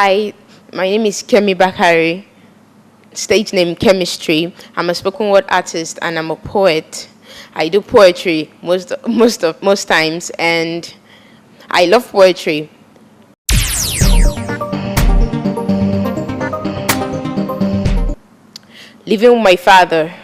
Hi, my name is Kemi Bakare, stage name Kemistree. I'm a spoken word artist and I'm a poet. I do poetry most times, and I love poetry. Living with my father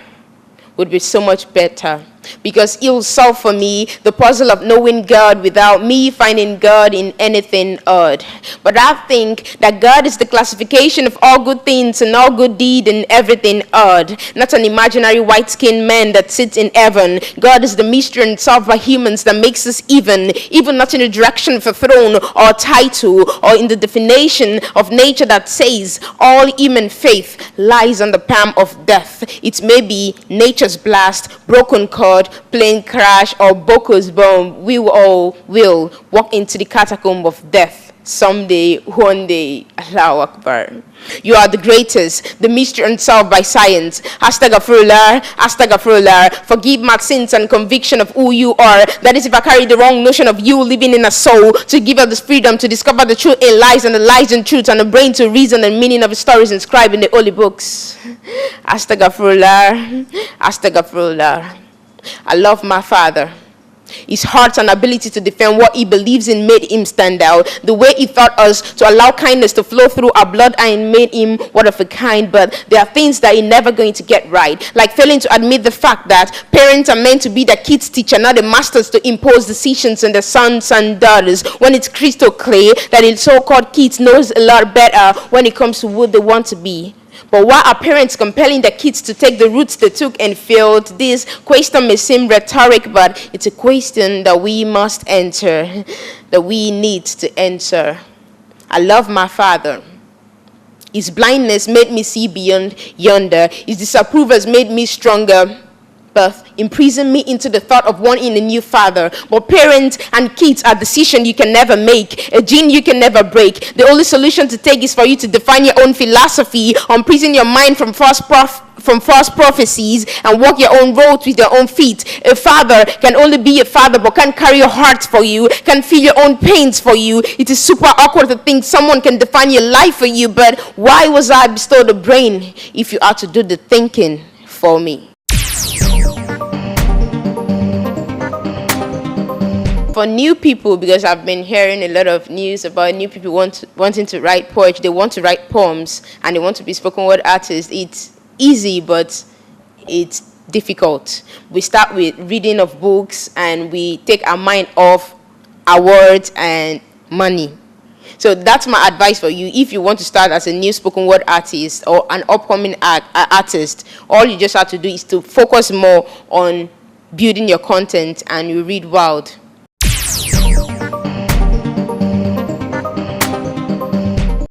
would be so much better, because he'll solve for me the puzzle of knowing God without me finding God in anything odd. But I think that God is the classification of all good things and all good deed and everything odd, not an imaginary white-skinned man that sits in heaven. God is the mystery unsolved by humans that makes us even not in the direction of a throne or title, or in the definition of nature that says all human faith lies on the palm of death. It may be nature's blast, broken cord, plane crash, or Boko's bomb. We all will walk into the catacomb of death someday, one day. Allahu Akbar. You are the greatest, the mystery unsolved by science. Astaghfirullah, astaghfirullah. Forgive my sins and conviction of who you are. That is if I carry the wrong notion of you living in a soul, to give us the freedom to discover the truth in lies and the lies in truth, and the brain to reason the meaning of the stories inscribed in the holy books. Astaghfirullah, astaghfirullah. I love my father. His heart and ability to defend what he believes in made him stand out. The way he taught us to allow kindness to flow through our blood and made him one of a kind. But there are things that he's never going to get right, like failing to admit the fact that parents are meant to be the kids' teacher, not the masters to impose decisions on their sons and daughters. When it's crystal clear that his so-called kids knows a lot better when it comes to who they want to be. But why are parents compelling their kids to take the routes they took and failed? This question may seem rhetoric, but it's a question that we must answer, that we need to answer. I love my father. His blindness made me see beyond yonder. His disapproval has made me stronger. Birth imprisoned me into the thought of wanting a new father. But parents and kids are decisions you can never make, a gene you can never break. The only solution to take is for you to define your own philosophy, unprison your mind from false prophecies, and walk your own road with your own feet. A father can only be a father, but can't carry your heart for you, can feel your own pains for you. It is super awkward to think someone can define your life for you, but why was I bestowed a brain if you are to do the thinking for me? For new people, because I've been hearing a lot of news about new people wanting to write poetry, they want to write poems, and they want to be spoken word artists. It's easy, but it's difficult. We start with reading of books, and we take our mind off awards and money. So that's my advice for you. If you want to start as a new spoken word artist or an upcoming artist, all you just have to do is to focus more on building your content, and you read wild.